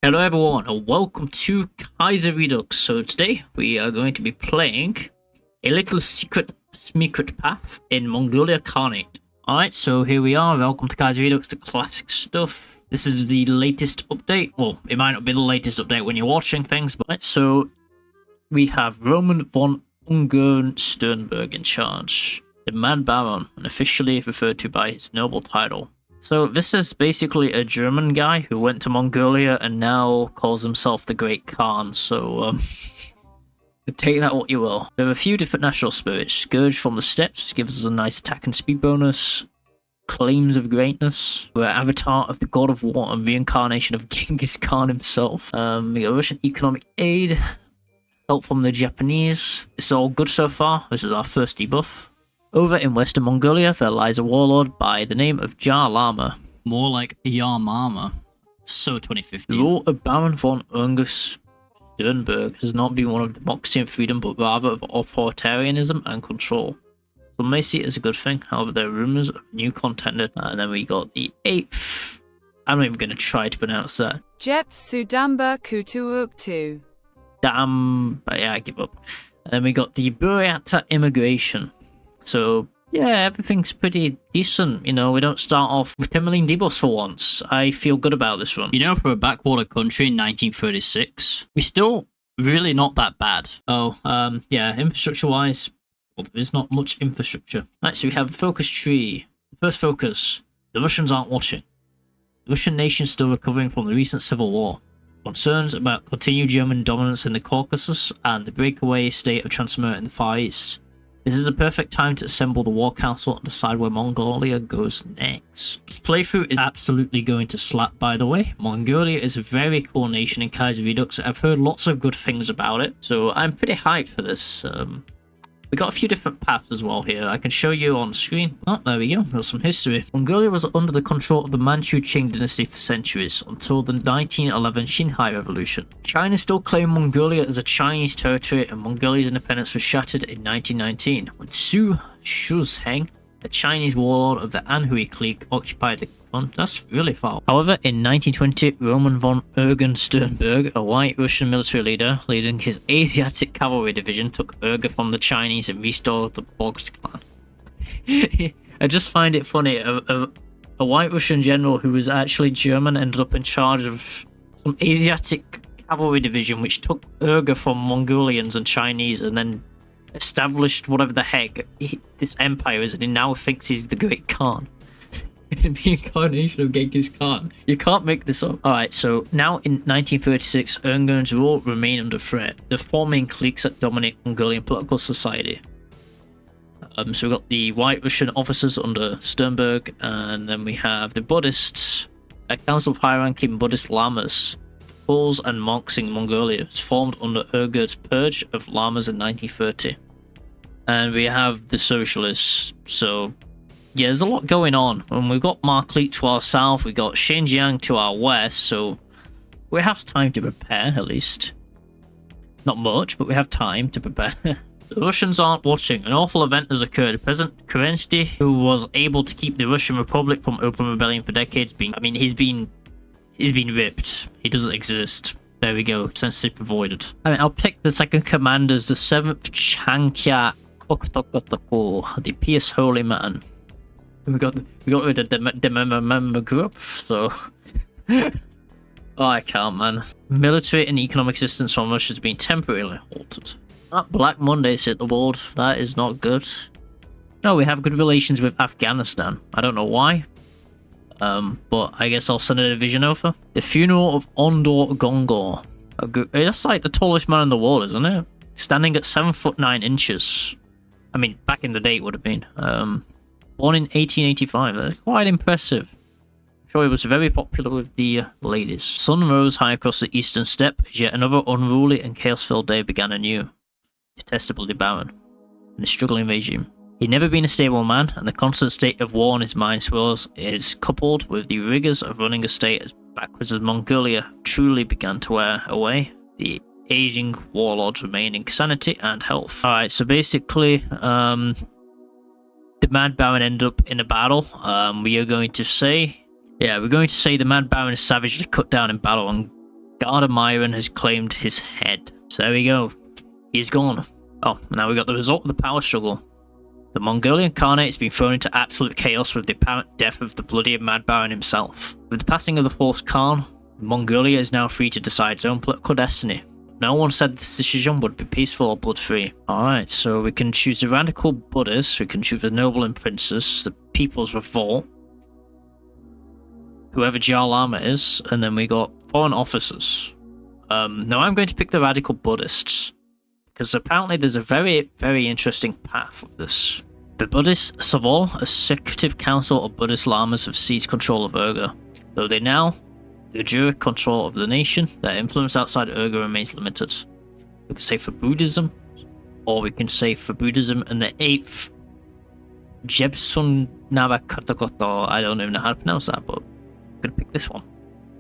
Hello everyone and welcome to Kaiserredux. So today we are going to be playing a little secret path in Mongolia Khanate. Alright, so here we are. Welcome to Kaiserredux, the classic stuff. This is the latest update. Well, it might not be the latest update when you're watching things, but right, so we have Roman von Ungern Sternberg in charge. The Mad Baron, and officially referred to by his noble title. So this is basically a German guy who went to Mongolia and now calls himself the Great Khan, so take that what you will. There are a few different national spirits. Scourge from the steppes gives us a nice attack and speed bonus. Claims of greatness. We're avatar of the god of war and reincarnation of Genghis Khan himself. We got Russian economic aid. Help from the Japanese. It's all good so far. This is our first debuff. Over in Western Mongolia, there lies a warlord by the name of Jar Lama. More like Yarmama. So 2015. The rule of Baron von Ungern Sternberg has not been one of democracy and freedom, but rather of authoritarianism and control. Some may see it as a good thing, however there are rumours of new contender. And then we got the 8th. I'm not even going to try to pronounce that. Jep Sudamba Kutuuktu. Damn, but yeah, I give up. And then we got the Buryata immigration. So, yeah, everything's pretty decent, you know, we don't start off with 10 million debuffs for once. I feel good about this one. You know, for a backwater country in 1936, we're still really not that bad. Oh, yeah, infrastructure-wise, well, there's not much infrastructure. Right, so we have a focus tree. The first focus, the Russians aren't watching. The Russian nation is still recovering from the recent civil war. Concerns about continued German dominance in the Caucasus and the breakaway state of Transmur in the Far East. This is a perfect time to assemble the War Council and decide where Mongolia goes next. This playthrough is absolutely going to slap, by the way. Mongolia is a very cool nation in Kaiserredux. I've heard lots of good things about it, so I'm pretty hyped for this. We got a few different paths as well here. I can show you on screen. Oh, there we go. Got some history. Mongolia was under the control of the Manchu Qing dynasty for centuries, until the 1911 Xinhai Revolution. China still claimed Mongolia as a Chinese territory, and Mongolia's independence was shattered in 1919, when Su Shuzheng, a Chinese warlord of the Anhui clique, occupied the front. That's really far. However, in 1920, Roman von Ungern Sternberg, a white Russian military leader leading his Asiatic cavalry division, took Urga from the Chinese and restored the Bogd clan. I just find it funny. A white Russian general who was actually German ended up in charge of some Asiatic cavalry division which took Urga from Mongolians and Chinese and then established whatever the heck this empire is, and he now thinks he's the Great Khan. The incarnation of Genghis Khan. You can't make this up. Alright, so now in 1936, Ungern's rule remained under threat. The four main cliques that dominate Mongolian political society. So we've got the white Russian officers under Sternberg, and then we have the Buddhists, a council of high-ranking Buddhist lamas. Bulls and monks in Mongolia. It's formed under Urga's purge of lamas in 1930. And we have the socialists. So, yeah, there's a lot going on. And we've got Markleet to our south, we've got Xinjiang to our west, so we have time to prepare, at least. Not much, but we have time to prepare. The Russians aren't watching. An awful event has occurred. President Kerensky, who was able to keep the Russian Republic from open rebellion for decades, he's been ripped. He doesn't exist. There we go. Censorship avoided. I'll pick the second command as the 7th Chankya Koktokotoko, the Pious Holy Man. We got rid of the member group, so... oh, I can't, man. Military and economic assistance from Russia has been temporarily halted. Black Mondays hit the board. That is not good. No, we have good relations with Afghanistan. I don't know why. But I guess I'll send a division over. The funeral of Ondor Gongor. That's like the tallest man in the world, isn't it? Standing at 7'9". I mean, back in the day it would have been. Born in 1885. That's quite impressive. I'm sure he was very popular with the ladies. Sun rose high across the eastern steppe as yet another unruly and chaos-filled day began anew. Detestable the Baron and the struggling regime. He'd never been a stable man, and the constant state of war in his mind swirls is coupled with the rigours of running a state as backwards as Mongolia truly began to wear away. The aging warlords remain in sanity and health. Alright, so basically, the Mad Baron ended up in a battle. We're going to say the Mad Baron is savagely cut down in battle and Guard of Myron has claimed his head. So there we go. He's gone. Oh, now we got the result of the power struggle. The Mongolian Khanate has been thrown into absolute chaos with the apparent death of the bloody Mad Baron himself. With the passing of the fourth Khan, Mongolia is now free to decide its own political destiny. No one said this decision would be peaceful or blood-free. Alright, so we can choose the radical Buddhists, we can choose the noble and princes, the People's Revolt, whoever Jar Lama is, and then we got foreign officers. Now I'm going to pick the radical Buddhists, because apparently there's a very, very interesting path of this. The Buddhist Savol, a secretive council of Buddhist lamas, have seized control of Urga. Though they now the juridic control of the nation, their influence outside Urga remains limited. We can say for Buddhism, or we can say for Buddhism and the 8th Jebsun Navakatakoto. I don't even know how to pronounce that, but I'm gonna pick this one.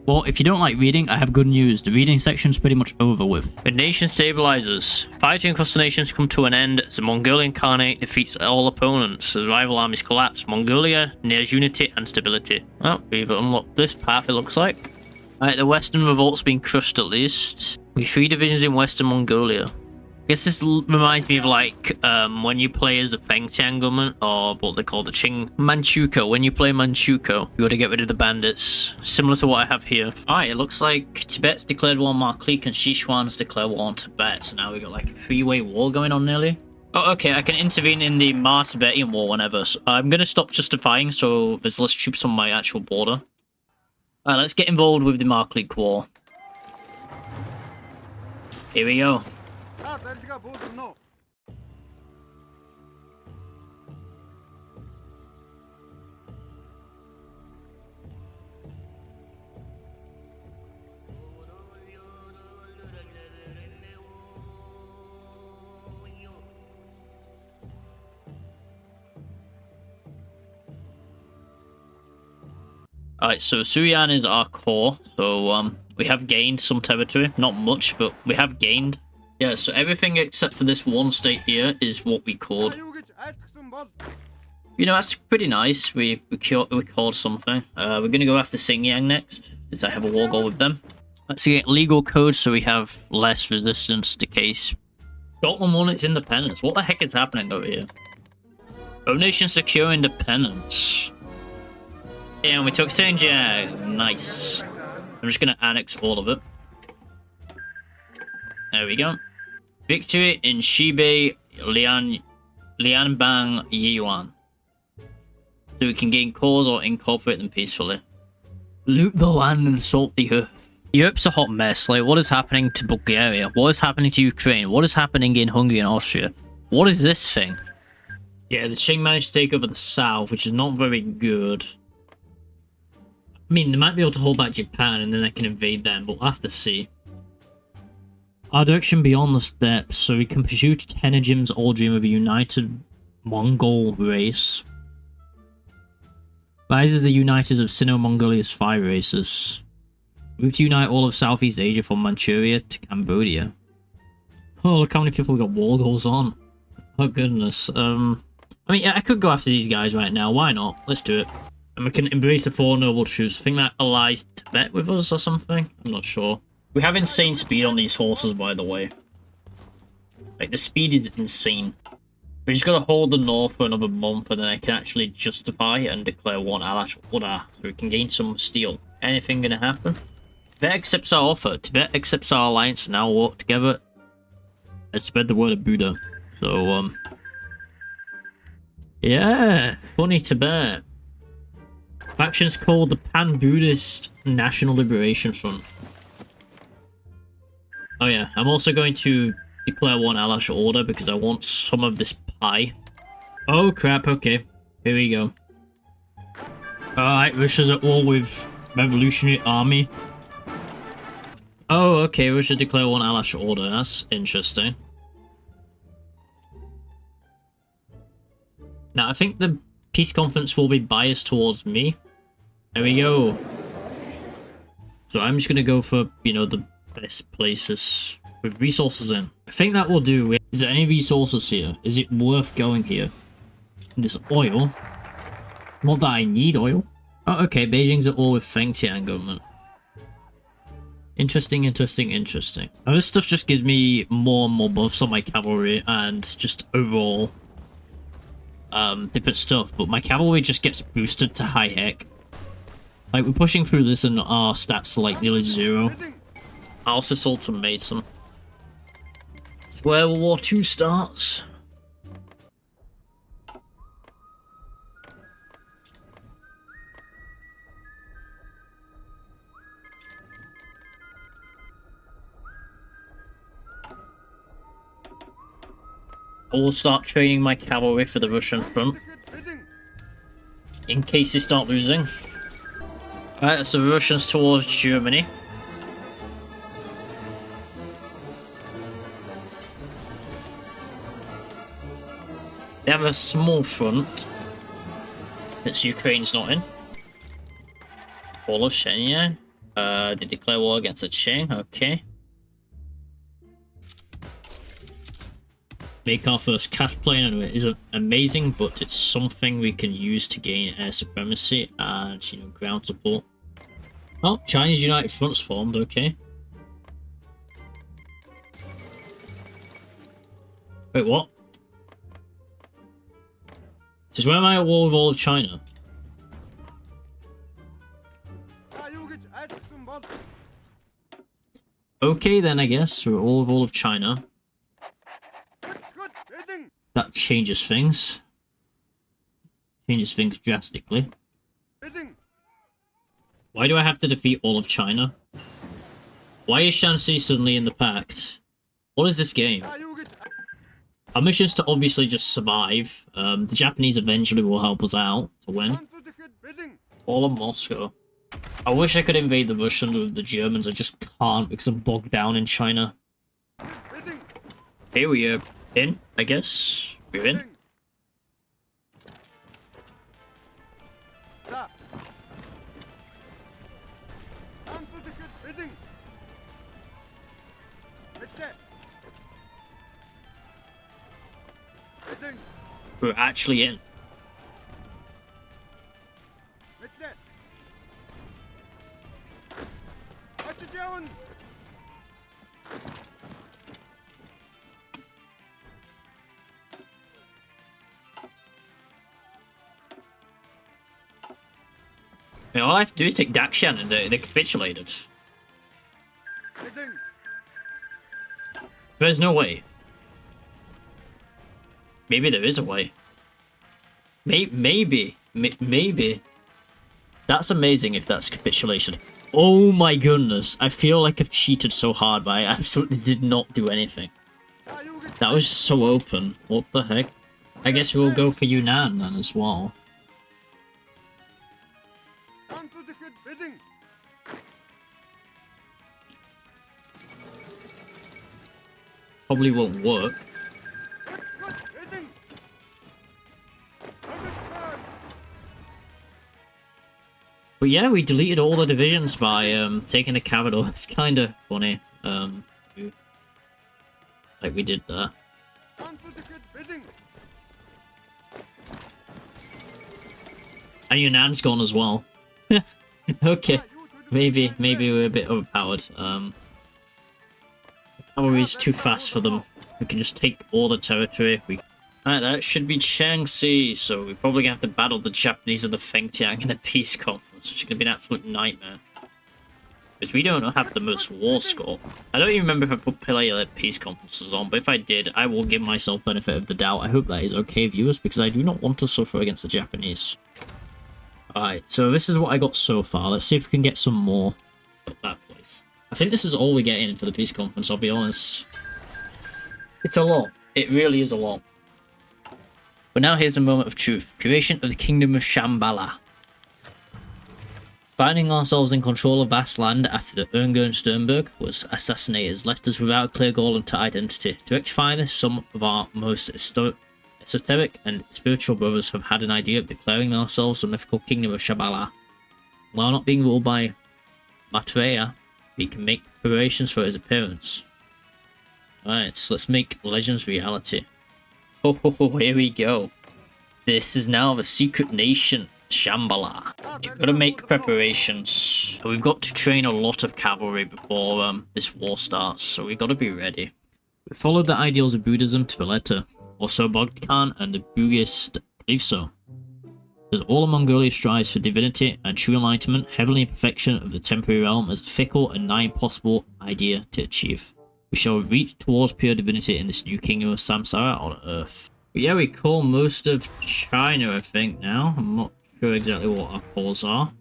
Well, if you don't like reading, I have good news. The reading section's pretty much over with. The nation stabilizes. Fighting across the nations come to an end as the Mongolian Khanate defeats all opponents. As rival armies collapse, Mongolia nears unity and stability. Well, we've unlocked this path, it looks like. Alright, the Western Revolt's been crushed at least. We 3 divisions in Western Mongolia. I guess this reminds me of like when you play as the Fengtian government, or what they call the Qing Manchukuo. When you play Manchukuo, you gotta get rid of the bandits. Similar to what I have here. Alright, it looks like Tibet's declared war on Marklik and Sichuan's declared war on Tibet. So now we got like a 3-way war going on nearly. Oh, okay, I can intervene in the Mar-Tibetian war whenever. So I'm gonna stop justifying so there's less troops on my actual border. Alright, let's get involved with the Marklik war. Here we go. Alright, so Suryan is our core, so we have gained some territory. Not much, but we have gained. Yeah, so everything except for this one state here is what we called. You know, that's pretty nice. We called something. We're gonna go after Xinjiang next, since I have a war goal with them. Let's get legal code so we have less resistance to case. Scotland won its independence. What the heck is happening over here? Both nations secure independence. Yeah, and we took Xinjiang. Nice. I'm just gonna annex all of it. There we go. Victory in Shibei Lianbang Yiyuan. So we can gain cores or incorporate them peacefully. Loot the land and salt the earth. Europe's a hot mess. Like, what is happening to Bulgaria? What is happening to Ukraine? What is happening in Hungary and Austria? What is this thing? Yeah, the Qing managed to take over the south, which is not very good. I mean, they might be able to hold back Japan and then they can invade them, but we'll have to see. Our direction beyond the steppes, so we can pursue Tenejim's old dream of a united Mongol race. Rises the uniters of Sino-Mongolia's 5 races. Move to unite all of Southeast Asia from Manchuria to Cambodia. Oh, look how many people we got war goals on. Oh goodness. I mean, yeah, I could go after these guys right now. Why not? Let's do it. And we can embrace the 4 noble truths. I think that allies Tibet with us or something. I'm not sure. We have insane speed on these horses, by the way. Like, the speed is insane. We just gotta hold the north for another month, and then I can actually justify and declare one Alash Order, so we can gain some steel. Anything gonna happen? Tibet accepts our offer. Tibet accepts our alliance, and now we'll work together and spread the word of Buddha. So, yeah, funny Tibet. Faction's called the Pan-Buddhist National Liberation Front. Oh yeah, I'm also going to declare one Alash Order because I want some of this pie. Oh crap, okay. Here we go. Alright, Russia's at war with Revolutionary Army. Oh, okay, Russia declare one Alash Order. That's interesting. Now, I think the peace conference will be biased towards me. There we go. So I'm just gonna go for, you know, the best places with resources in. I think that will do. Is there any resources here? Is it worth going here? This oil? Not that I need oil. Oh, okay, Beijing's at war with Fengtian government. Interesting, interesting, interesting. Now this stuff just gives me more and more buffs on my cavalry and just overall different stuff, but my cavalry just gets boosted to high heck. Like, we're pushing through this and our stats are like nearly 0. I also sold some mason. It's where World War II starts. I will start training my cavalry for the Russian front, in case they start losing. Alright, so Russians towards Germany. They have a small front, since Ukraine's not in. All of Shenya. They declare war against the Qing, okay. Make our first cast plane, and it isn't amazing, but it's something we can use to gain air supremacy and, you know, ground support. Oh, Chinese United Front's formed, okay. Wait, what? Says, where am I at war with all of China? Okay then, I guess, we're all with all of China. That changes things. Changes things drastically. Why do I have to defeat all of China? Why is Shanxi suddenly in the pact? What is this game? Our mission is to obviously just survive. The Japanese eventually will help us out to win. All of Moscow. I wish I could invade the Russians with the Germans. I just can't because I'm bogged down in China. Here we are. In, I guess. We're in. We're actually in. You know, all I have to do is take Dakshan and they capitulated. There's no way. Maybe there is a way. Maybe. That's amazing if that's capitulation. Oh my goodness. I feel like I've cheated so hard, but I absolutely did not do anything. That was so open. What the heck? I guess we'll go for Yunnan then as well. Probably won't work. But yeah, we deleted all the divisions by taking the capital. It's kind of funny. Like we did there. And Yunnan's gone as well. Okay, maybe we're a bit overpowered. Cavalry's too fast for them. We can just take all the territory. Alright, that should be Shaanxi, so we're probably gonna have to battle the Japanese and the Fengtian in a peace conference, which is gonna be an absolute nightmare. Because we don't have the most war score. I don't even remember if I put player peace conferences on, but if I did, I will give myself benefit of the doubt. I hope that is okay, viewers, because I do not want to suffer against the Japanese. Alright, so this is what I got so far. Let's see if we can get some more at that place. I think this is all we're getting for the peace conference, I'll be honest. It's a lot. It really is a lot. But now here's a moment of truth. Creation of the Kingdom of Shambhala. Finding ourselves in control of vast land after the Ungern Sternberg was assassinated has left us without a clear goal and identity. To rectify this, some of our most esoteric and spiritual brothers have had an idea of declaring ourselves the mythical Kingdom of Shambhala. While not being ruled by Maitreya, we can make preparations for his appearance. Alright, so let's make legends reality. Oh, here we go. This is now the secret nation. Shambhala. You've got to make preparations. We've got to train a lot of cavalry before this war starts, so we've got to be ready. We followed the ideals of Buddhism to the letter, or so Bogdan and the Buddhists believe so. As all of Mongolia strives for divinity and true enlightenment, heavenly perfection of the temporary realm is a fickle and nigh impossible idea to achieve. We shall reach towards pure divinity in this new kingdom of Samsara on Earth. But yeah, we call most of China, I think, now. I'm not sure exactly what our calls are.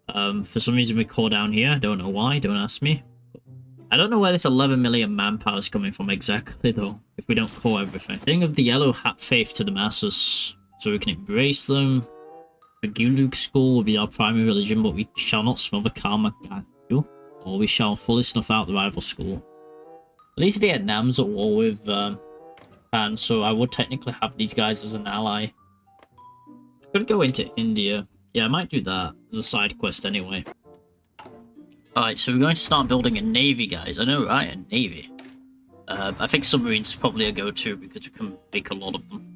For some reason we call down here. I don't know why, don't ask me. I don't know where this 11 million manpower is coming from exactly, though, if we don't call everything. Thing of the yellow hat faith to the masses, so we can embrace them. The Gulug school will be our primary religion, but we shall not smother Karma Gaku, or we shall fully snuff out the rival school. At least Vietnam's at war with Japan, so I would technically have these guys as an ally. I could go into India. Yeah, I might do that as a side quest anyway. Alright, so we're going to start building a navy, guys. I know, right? A navy. I think submarines is probably a go-to because we can make a lot of them.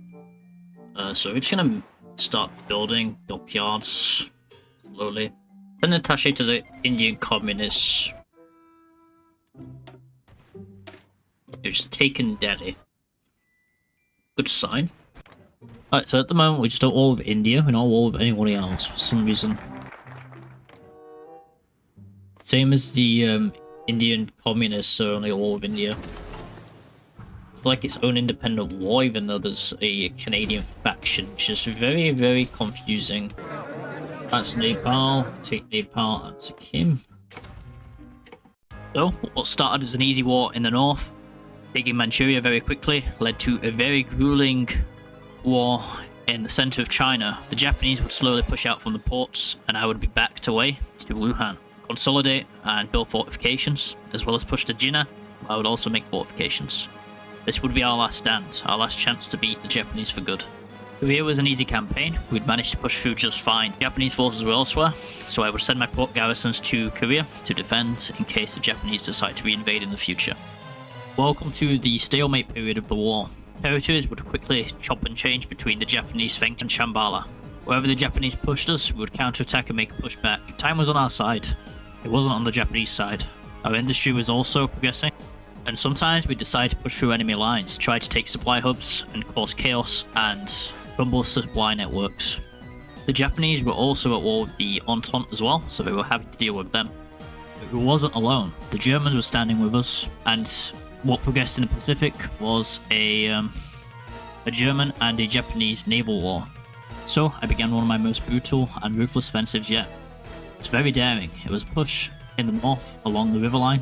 So we're just going to start building dockyards slowly. Send an attaché to the Indian communists. They've just taken Delhi. Good sign. Alright, so at the moment we're just at war with India. We're not at war with anybody else for some reason. Same as the Indian communists are only at war with India. It's like its own independent war, even though there's a Canadian faction, which is very, very confusing. That's Nepal. Take Nepal and Sikkim. So, what started as an easy war in the north, taking Manchuria very quickly, led to a very grueling war in the center of China. The Japanese would slowly push out from the ports, and I would be backed away to Wuhan. Consolidate and build fortifications, as well as push to Jinnah. I would also make fortifications. This would be our last stand, our last chance to beat the Japanese for good. Korea was an easy campaign. We'd managed to push through just fine. Japanese forces were elsewhere, so I would send my port garrisons to Korea to defend in case the Japanese decide to reinvade in the future. Welcome to the stalemate period of the war. Territories would quickly chop and change between the Japanese Feng and Shambhala. Wherever the Japanese pushed us, we would counterattack and make a pushback. Time was on our side. It wasn't on the Japanese side. Our industry was also progressing, and sometimes we decided to push through enemy lines, try to take supply hubs, and cause chaos and crumble supply networks. The Japanese were also at war with the Entente as well, so they were happy to deal with them. But we wasn't alone. The Germans were standing with us, and what progressed in the Pacific was a German and a Japanese naval war. So I began one of my most brutal and ruthless offensives yet. It was very daring. It was a push in the north along the river line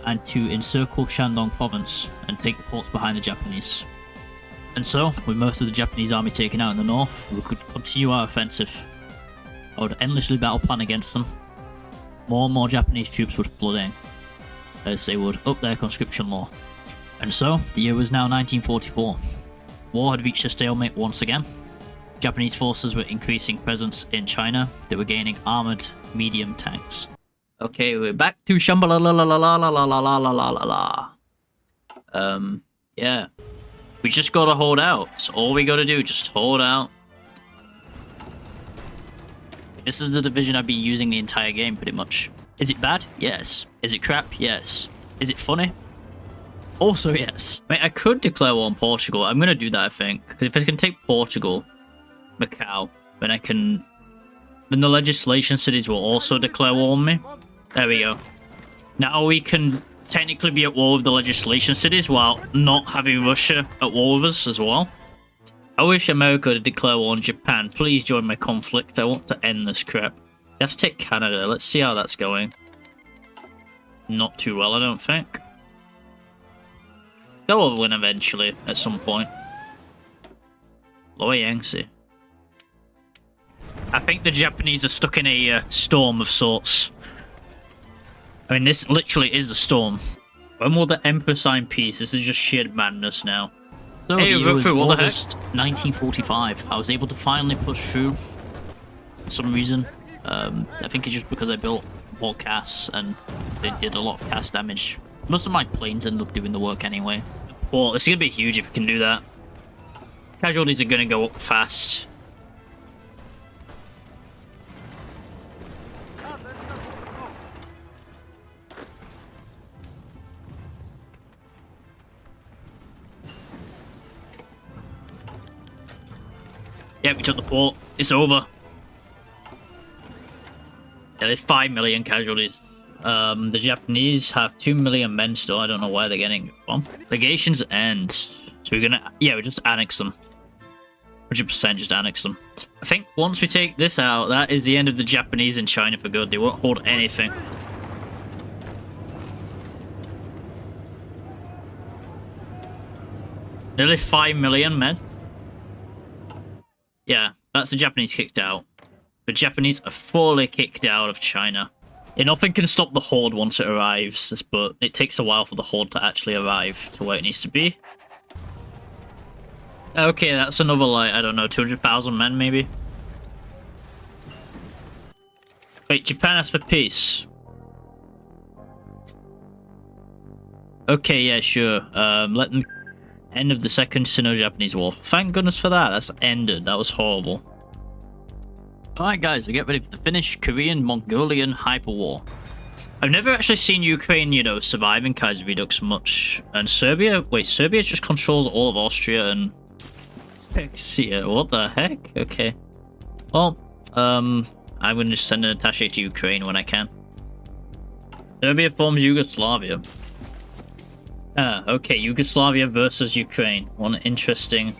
and to encircle Shandong province and take the ports behind the Japanese. And so, with most of the Japanese army taken out in the north, we could continue our offensive. I would endlessly battle plan against them. More and more Japanese troops would flood in, as they would up their conscription law. And so, the year was now 1944. War had reached a stalemate once again. Japanese forces were increasing presence in China. They were gaining armored medium tanks. Okay, we're back to Shambhala la la la la la la la la la la la. Yeah. We just gotta hold out. That's all we gotta do, just hold out. This is the division I've been using the entire game, pretty much. Is it bad? Yes. Is it crap? Yes. Is it funny? Also yes. Wait, I could declare war on Portugal. I'm gonna do that, I think. Because if I can take Portugal, Macau, then I can... Then the legislation cities will also declare war on me. There we go. Now we can technically be at war with the legislation cities while not having Russia at war with us as well. I wish America would declare war on Japan. Please join my conflict. I want to end this crap. I have to take Canada. Let's see how that's going. Not too well, I don't think. They'll win eventually, at some point. Lower Yangtze. I think the Japanese are stuck in a storm of sorts. I mean, this literally is a storm. When will the Emperor sign peace? This is just sheer madness now. So, hey, it was August 1945. I was able to finally push through for some reason. I think it's just because I built more casts and they did a lot of cast damage. Most of my planes ended up doing the work anyway. Well, it's going to be huge if we can do that. Casualties are going to go up fast. Yeah, we took the port. It's over. Yeah, there's 5 million casualties. The Japanese have 2 million men still. I don't know where they're getting it from. Legations end. So we're gonna... Yeah, we just annex them. 100% just annex them. I think once we take this out, that is the end of the Japanese in China for good. They won't hold anything. Nearly 5 million men. Yeah, that's the Japanese kicked out. The Japanese are fully kicked out of China. Yeah, nothing can stop the horde once it arrives, but it takes a while for the horde to actually arrive to where it needs to be. Okay, that's another, like, I don't know, 200,000 men, maybe? Wait, Japan asks for peace. Okay, yeah, sure. Let them... End of the Second Sino-Japanese War. Thank goodness for that. That's ended. That was horrible. Alright, guys, we get ready for the Finnish, Korean, Mongolian Hyperwar. I've never actually seen Ukraine, you know, survive in Kaiserredux much. And Serbia? Wait, Serbia just controls all of Austria and... What the heck? Okay. Well, I'm gonna just send an attaché to Ukraine when I can. Serbia forms Yugoslavia. Okay, Yugoslavia versus Ukraine. One interesting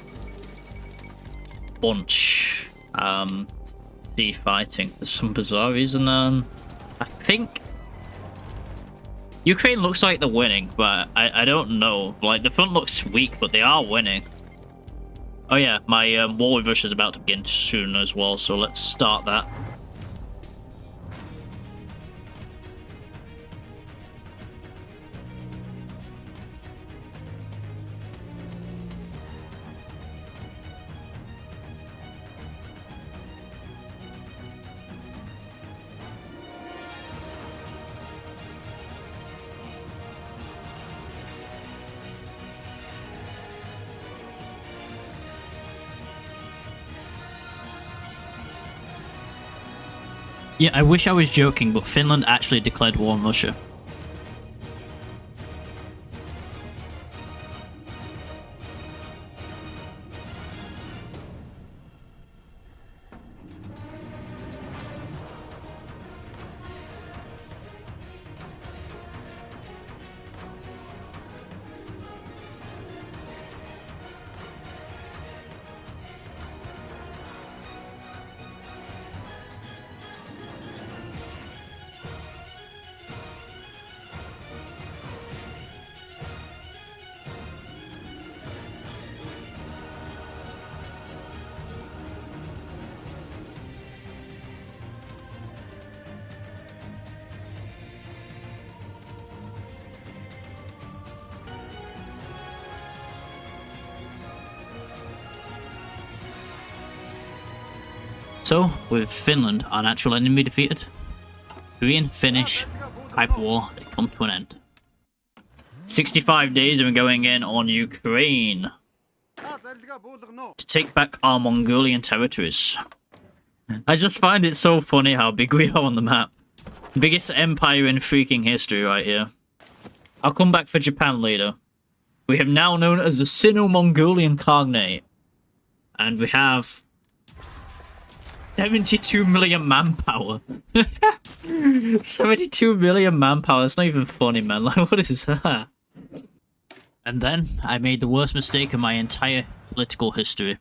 bunch. The fighting for some bizarre reason. I think Ukraine looks like they're winning, but I don't know. Like, the front looks weak, but they are winning. Oh yeah, my war with Russia is about to begin soon as well, so let's start that. Yeah, I wish I was joking, but Finland actually declared war on Russia. So, with Finland, our natural enemy defeated, Korean, Finnish, Hyperwar, they come to an end. 65 days and we're going in on Ukraine to take back our Mongolian territories. I just find it so funny how big we are on the map. Biggest empire in freaking history right here. I'll come back for Japan later. We have now known as the Sino-Mongolian Khanate. And we have 72 million manpower. 72 million manpower. It's not even funny, man. Like, what is that? And then I made the worst mistake of my entire political history.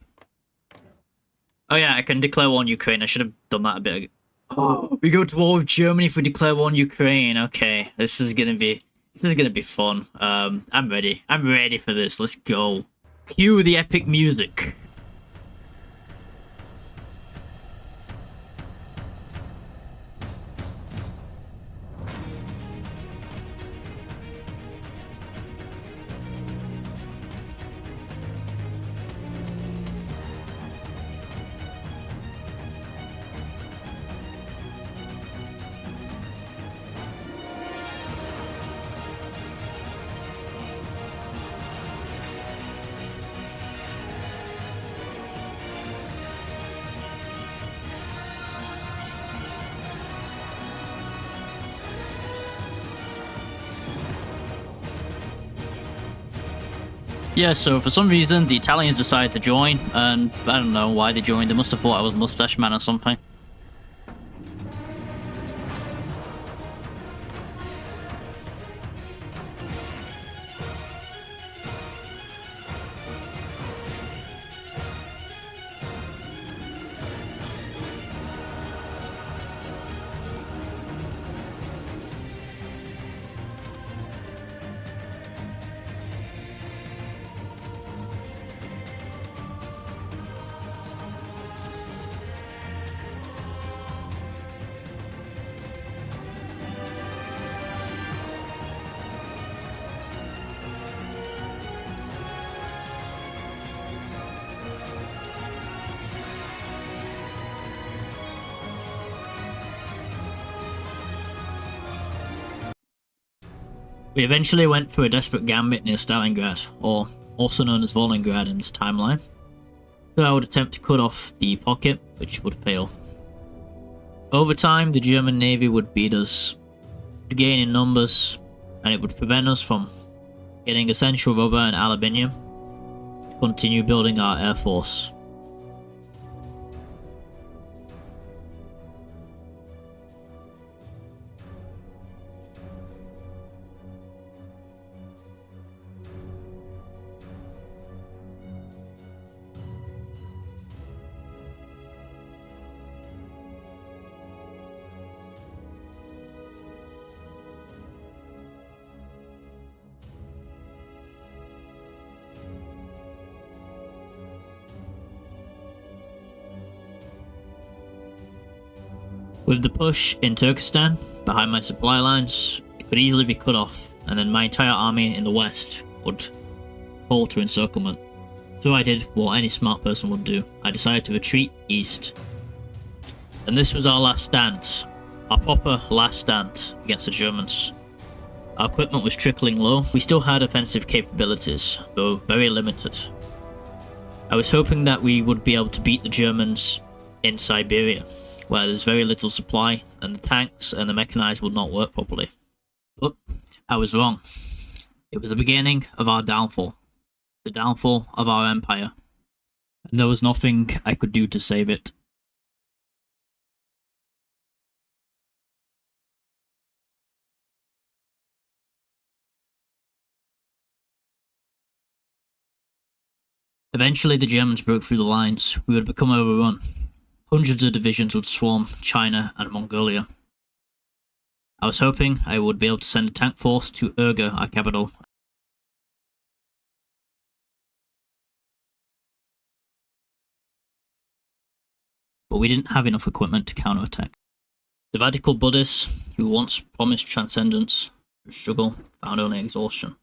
Oh yeah, I can declare war on Ukraine. I should have done that a bit ago. Oh, we go to war with Germany if we declare war on Ukraine. Okay, this is gonna be fun. I'm ready. I'm ready for this. Let's go. Cue the epic music. Yeah, so for some reason the Italians decided to join, and I don't know why they joined. They must have thought I was Mustache Man or something. We eventually went for a desperate gambit near Stalingrad, or also known as Volningrad in this timeline. So I would attempt to cut off the pocket, which would fail. Over time, the German Navy would beat us, would gain in numbers, and it would prevent us from getting essential rubber and aluminium to continue building our air force. With the push in Turkestan behind my supply lines, it could easily be cut off, and then my entire army in the west would fall to encirclement. So I did what any smart person would do. I decided to retreat east. And this was our last stand, our proper last stand against the Germans. Our equipment was trickling low. We still had offensive capabilities, though very limited. I was hoping that we would be able to beat the Germans in Siberia, where there's very little supply and the tanks and the mechanized would not work properly. But I was wrong. It was the beginning of our downfall, the downfall of our empire, and there was nothing I could do to save it. Eventually the Germans broke through the lines. We would become overrun. Hundreds of divisions would swarm China and Mongolia. I was hoping I would be able to send a tank force to Urga, our capital. But we didn't have enough equipment to counterattack. The radical Buddhists, who once promised transcendence, through struggle, found only exhaustion.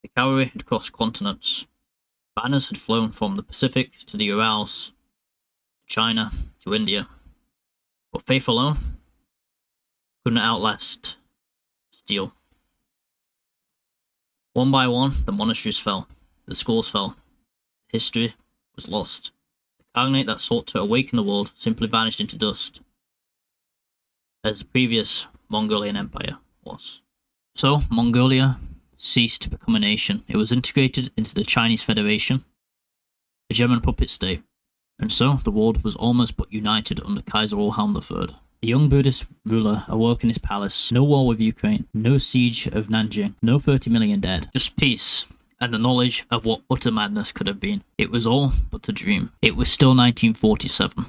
The cavalry had crossed continents. Banners had flown from the Pacific to the Urals, China to India, but faith alone couldn't outlast steel. One by one, the monasteries fell, the schools fell, history was lost. The Khanate that sought to awaken the world simply vanished into dust, as the previous Mongolian Empire was. So, Mongolia ceased to become a nation. It was integrated into the Chinese Federation, a German puppet state. And so, the world was almost but united under Kaiser Wilhelm III. The young Buddhist ruler awoke in his palace. No war with Ukraine, no siege of Nanjing, no 30 million dead, just peace, and the knowledge of what utter madness could have been. It was all but a dream. It was still 1947.